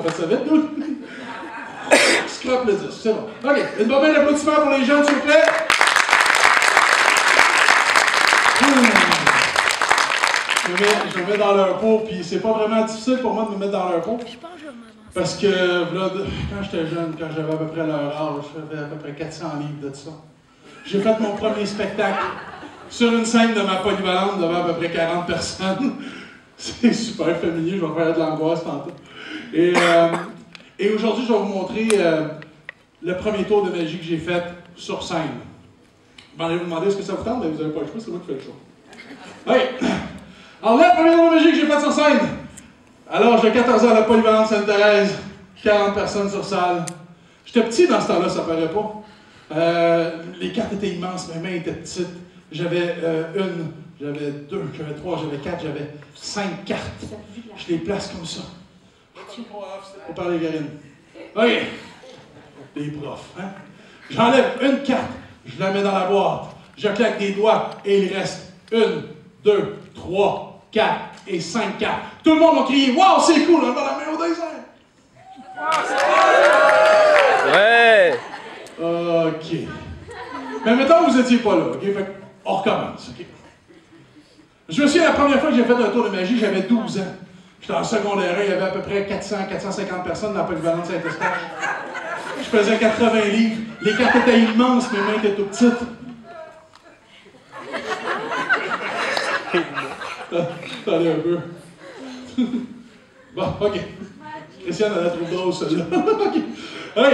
fait ça vite, nous. Scrap le disque, c'est bon. OK, une bonne d'applaudissements pour les jeunes, s'il vous plaît. Je me mets dans leur peau, puis c'est pas vraiment difficile pour moi de me mettre dans leur peau. Parce que, là, quand j'étais jeune, quand j'avais à peu près leur âge, j'avais à peu près 400 livres de ça. J'ai fait mon premier spectacle sur une scène de ma polyvalente devant à peu près 40 personnes. C'est super familier, je vais faire de l'angoisse tantôt. Et aujourd'hui, je vais vous montrer le premier tour de magie que j'ai fait sur scène. Vous allez vous demander est-ce que ça vous tente, mais vous n'avez pas le choix, c'est moi qui fais le show. Oui! Alors là, le premier tour de magie que j'ai fait sur scène. Alors, j'ai 14 ans à la polyvalente Sainte-Thérèse, 40 personnes sur salle. J'étais petit dans ce temps-là, ça paraît pas. Les cartes étaient immenses, mes mains étaient petites. J'avais une, j'avais deux, j'avais trois, j'avais quatre, j'avais 5 cartes. Je les place comme ça. Faut parler, Karine. OK. Les profs, hein? J'enlève une carte, je la mets dans la boîte. Je claque des doigts et il reste 1, 2, 3, 4 et 5 cartes. Tout le monde a crié « Wow, c'est cool! » On va la main au désert. Ouais! OK. Mais mettons que vous n'étiez pas là, OK? Fait on recommence, OK? Je me souviens, la première fois que j'ai fait un tour de magie, j'avais 12 ans. J'étais en secondaire 1, il y avait à peu près 400-450 personnes dans la polyvalente Saint-Eustache. Je pesais 80 livres. Les cartes étaient immenses, mes mains étaient tout petites. Attendez un peu. Bon, OK. Christiane, elle la trouve drôle, celle-là. OK. OK.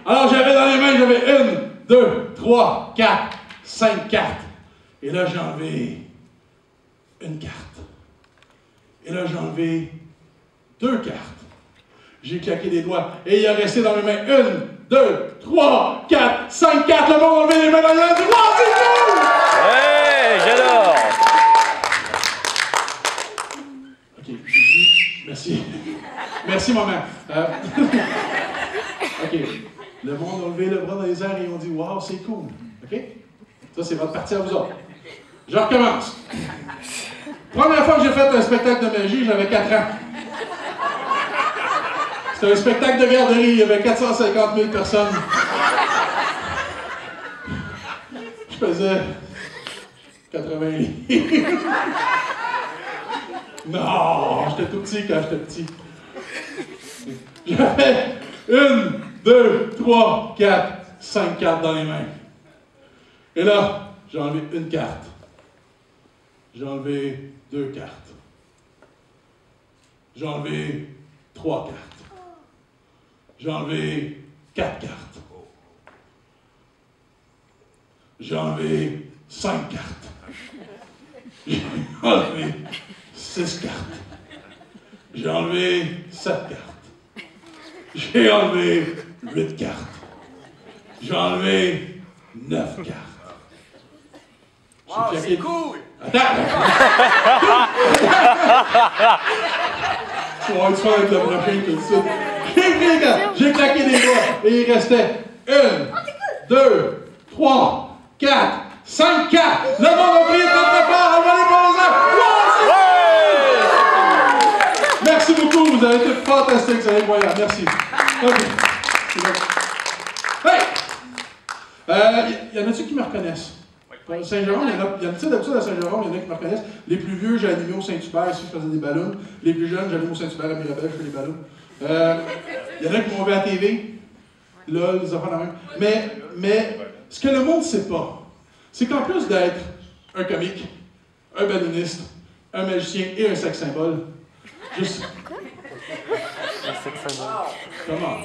Alors, j'avais dans les mains, j'avais 1, 2, 3, 4, 5 cartes. Et là, j'ai enlevé une carte. Et là, j'ai enlevé 2 cartes. J'ai claqué des doigts. Et il a resté dans mes mains 1, 2, 3, 4, 5 cartes. Le monde a levé les mains dans les mains. Wow, c'est cool! Ouais, j'adore! OK, merci. Merci, maman. OK. Le monde a levé le bras dans les airs et ils ont dit « Wow, c'est cool. » OK? Ça, c'est votre partie à vous autres. Je recommence. Première fois que j'ai fait un spectacle de magie, j'avais 4 ans. C'était un spectacle de garderie, il y avait 450 000 personnes. Je faisais 80 livres. Non, j'étais tout petit quand j'étais petit. J'avais 1, 2, 3, 4, 5 cartes dans les mains. Et là, j'ai enlevé une carte. J'ai enlevé 2 cartes. J'ai enlevé 3 cartes. J'ai enlevé 4 cartes. J'ai enlevé 5 cartes. J'ai enlevé 6 cartes. J'ai enlevé 7 cartes. J'ai enlevé 8 cartes. J'ai enlevé 9 cartes. Wow, c'est cool! Attends! Tu vas être fun avec le prochain tout de suite. J'ai claqué des doigts et il restait 1, 2, 3, 4, 5 cartes. Le monde a prié très très fort. On va les poser. Wow, merci beaucoup. Vous avez été fantastique. C'est incroyable. Merci. OK. Hey! Y en a-tu qui me reconnaissent? Saint-Jérôme, il y en a d'habitude à Saint-Jérôme, il y en a qui me reconnaissent. Les plus vieux, j'ai animé au Saint-Hubert, ici je faisais des ballons. Les plus jeunes, j'anime au Saint-Hubert à Mirabel, je fais des ballons. Il y en a qui m'ont vu à la TV. Là, les enfants dans la même. Mais ce que le monde ne sait pas, c'est qu'en plus d'être un comique, un balloniste, un magicien et un sex symbole, un sex symbole. Comment?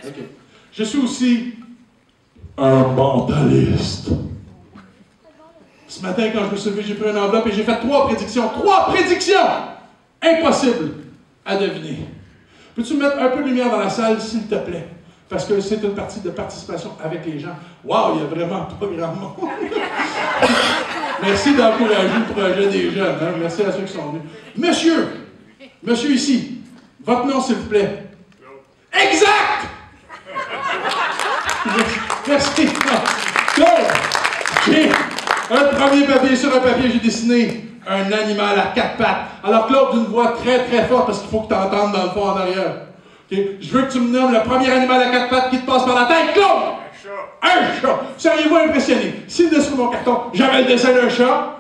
OK. Je suis aussi un mentaliste. Ce matin, quand je me suis levé, j'ai pris une enveloppe et j'ai fait 3 prédictions. 3 prédictions! Impossible à deviner. Peux-tu mettre un peu de lumière dans la salle, s'il te plaît? Parce que c'est une partie de participation avec les gens. Wow, il y a vraiment pas grand monde. Merci d'encourager le projet des jeunes. Hein? Merci à ceux qui sont venus. Monsieur ici, votre nom, s'il vous plaît. Exact! Merci. Donc, j'ai un premier papier, sur un papier, j'ai dessiné un animal à 4 pattes. Alors Claude, d'une voix très très forte, parce qu'il faut que tu entendes dans le fond en arrière. Okay? Je veux que tu me nommes le premier animal à 4 pattes qui te passe par la tête. Claude! Un chat! Seriez-vous impressionné? Si dessous mon carton, j'avais le dessin d'un chat?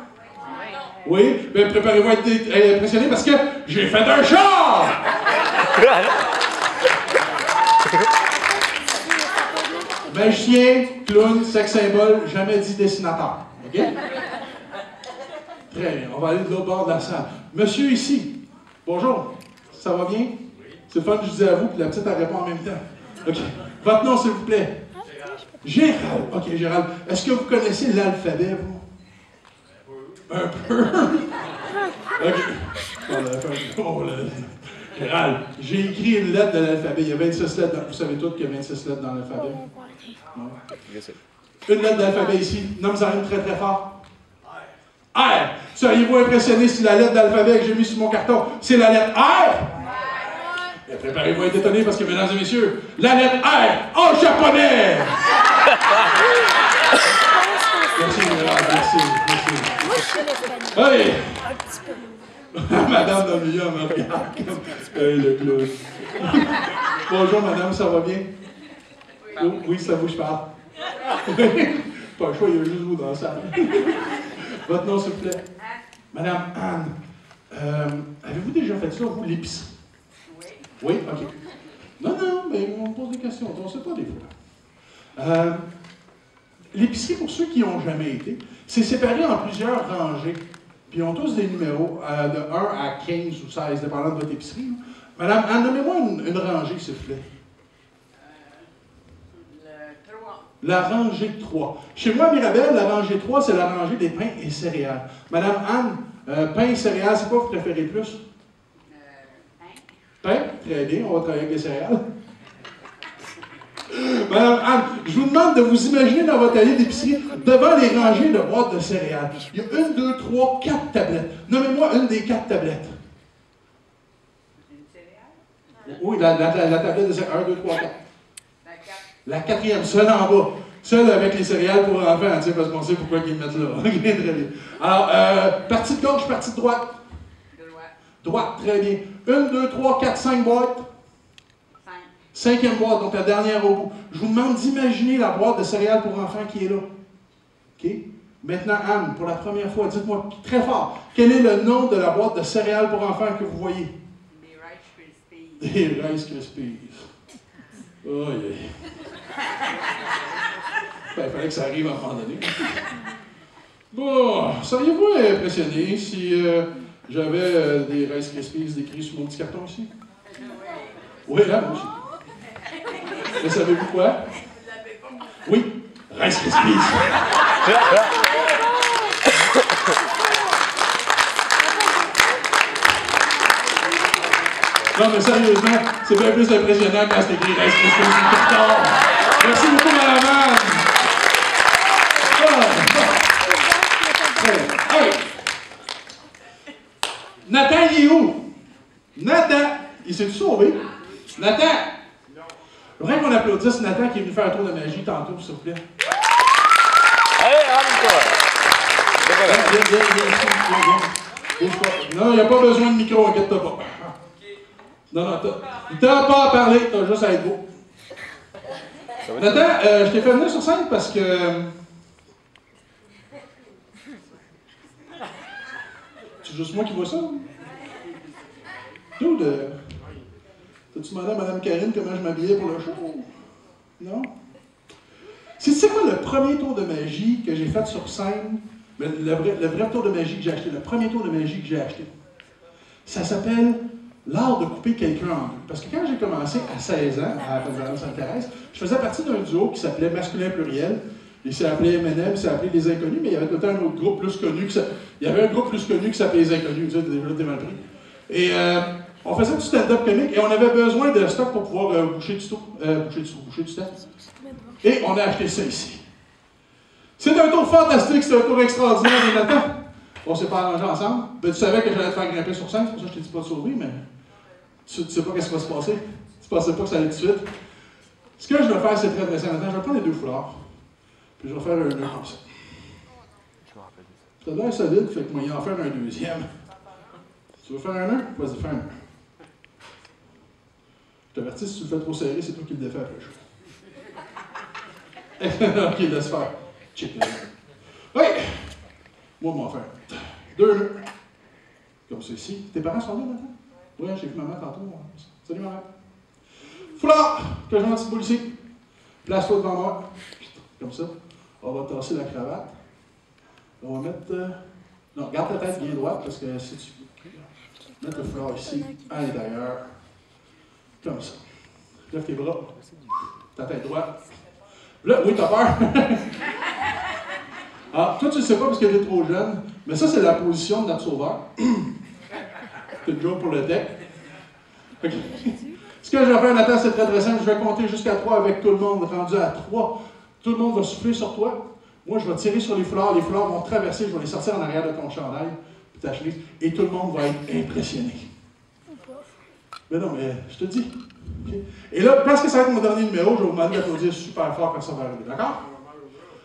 Oui? Bien, préparez-vous à être impressionné parce que j'ai fait un chat! Magicien, clown, sex symbole, jamais dit dessinateur. OK? Très bien. On va aller de l'autre bord de la salle. Monsieur ici, bonjour. Ça va bien? Oui. C'est le fun que je dis à vous, puis la petite, elle répond en même temps. OK. Votre nom, s'il vous plaît? Gérald. OK, Gérald. Est-ce que vous connaissez l'alphabet, vous? Un peu. OK. Gérald, j'ai écrit une lettre de l'alphabet. Il y a 26 lettres. Vous savez tous qu'il y a 26 lettres dans l'alphabet? Une lettre d'alphabet ici. Nomme-en une très très fort. R. Seriez-vous impressionné si la lettre d'alphabet que j'ai mis sur mon carton, c'est la lettre R? Et préparez-vous à être étonné parce que, mesdames et messieurs, la lettre R en japonais! Merci, Gérald. Merci. Oui. Madame Dominia me regarde comme le clown. Bonjour, madame, ça va bien? Oui, c'est à vous que je parle. Pas le choix, il y a juste vous dans la salle. Votre nom, s'il vous plaît? Madame Anne. Avez-vous déjà fait ça, vous, l'épicerie? Oui. Oui? OK. Non, mais on pose des questions, on ne sait pas des fois. L'épicerie, pour ceux qui n'ont jamais été, c'est séparé en plusieurs rangées. Puis ils ont tous des numéros de 1 à 15 ou 16, dépendant de votre épicerie. Madame Anne, nommez-moi une rangée, s'il vous plaît. Le 3. La rangée 3. Chez moi, à Mirabel, la rangée 3, c'est la rangée des pains et céréales. Madame Anne, pain et céréales, c'est quoi vous préférez plus? Pain. Pain? Très bien, on va travailler avec les céréales. Madame Anne, je vous demande de vous imaginer dans votre allée d'épicerie devant les rangées de boîtes de céréales. Il y a 1, 2, 3, 4 tablettes. Nommez-moi une des 4 tablettes. Une céréale? Oui, la tablette de céréales. 1, 2, 3, 4. La 4e, celle en bas. Celle avec les céréales pour enfants, parce qu'on sait pourquoi ils mettent là. Très bien. Alors, partie de gauche, partie de droite? Droite, très bien. 1, 2, 3, 4, 5 boîtes. 5e boîte, donc la dernière au bout. Je vous demande d'imaginer la boîte de céréales pour enfants qui est là. OK? Maintenant, Anne, pour la première fois, dites-moi très fort, quel est le nom de la boîte de céréales pour enfants que vous voyez? Des Rice Krispies. Des Rice Krispies. Oh, yeah. Ben, il fallait que ça arrive à un moment donné. Bon, seriez-vous impressionné si j'avais des Rice Krispies décrits sur mon petit carton ici? Oui, là, moi aussi. Mais savez-vous quoi? Oui, Rice Krispies. Non, mais sérieusement, c'est bien plus impressionnant quand c'est écrit Rice Krispies sur le carton. Merci beaucoup, madame Anne. Hey! Nathan, il est où? Nathan, il s'est sauvé? Nathan! J'aimerais qu'on applaudisse Nathan qui est venu faire un tour de magie tantôt, s'il vous plaît. Allez, ramène-toi! Viens. Non, il n'y a pas besoin de micro, inquiète-toi pas. Non, t'as pas à parler, t'as juste à être beau. Nathan, je t'ai fait venir sur scène parce que... C'est juste moi qui vois ça. T'as-tu demandé à Mme Karine comment je m'habillais pour le show? Non? C'est quoi le premier tour de magie que j'ai fait sur scène? Le vrai tour de magie que j'ai acheté, le premier tour de magie que j'ai acheté. Ça s'appelle l'art de couper quelqu'un en deux. Parce que quand j'ai commencé à 16 ans, à la Sainte-Thérèse, je faisais partie d'un duo qui s'appelait Masculin Pluriel. Il s'est appelé M&M, il s'est appelé Les Inconnus, mais il y avait tout le temps un autre groupe plus connu. Il y avait un groupe plus connu qui s'appelait Les Inconnus. Tu sais, déjà, t'es mal pris. Et on faisait du stand-up comique et on avait besoin de stock pour pouvoir boucher du stock. Et on a acheté ça ici. C'est un tour fantastique, c'est un tour extraordinaire, et Nathan, on s'est pas arrangé ensemble. Ben, tu savais que j'allais te faire grimper sur scène, c'est pour ça que je t'ai dit pas de sauver, mais tu sais pas qu'est-ce qui va se passer. Tu pensais pas que ça allait tout de suite. Ce que je vais faire, c'est très simple. Maintenant, je vais prendre les deux foulards, puis je vais faire un nœud comme ça. Ça a l'air solide, fait que moi, il en faire un deuxième. Tu veux faire un nœud? Vas-y, fais un nœud. Je t'avertis, si tu le fais trop serré, c'est toi qui le défais après le show. Ok, laisse faire. Check le nœud. Oui! Moi, m'en faire 2 nœuds. Comme ceci. Tes parents sont là maintenant? Oui, j'ai vu maman tantôt. Salut, maman. Foulard! Que je mets un petit boule ici. Place-toi devant moi. Comme ça. On va tasser la cravate. On va mettre... Non, garde ta tête bien droite, parce que si tu... Mettre le foulard ici, à l'intérieur. Comme ça. Lève tes bras. Ta tête droite. Là, oui, t'as peur. Ah, toi, tu ne sais pas parce que tu es trop jeune, mais ça, c'est la position de notre sauveur. C'est une joke pour le deck. Okay. Ce que je vais faire, Nathan, c'est très très simple. Je vais compter jusqu'à 3 avec tout le monde. Rendu à 3, tout le monde va souffler sur toi. Moi, je vais tirer sur les foulards. Les foulards vont traverser. Je vais les sortir en arrière de ton chandail, puis ta chemise, et tout le monde va être impressionné. Mais non, mais je te dis. Okay. Et là, parce que ça va être mon dernier numéro, je vais vous demander d'applaudir super fort quand ça va arriver. D'accord?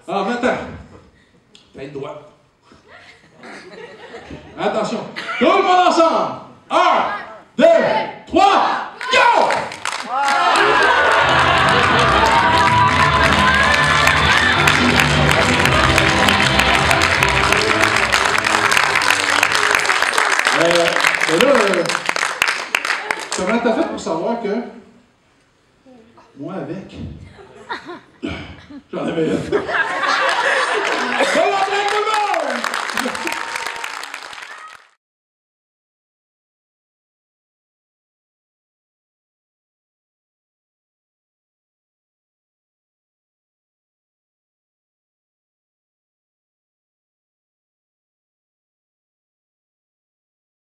Alors, maintenant, tête droite. Attention. Tout le monde ensemble. 1, 2, 3, go! Et là, comment t'as fait pour savoir que moi avec, j'en avais une.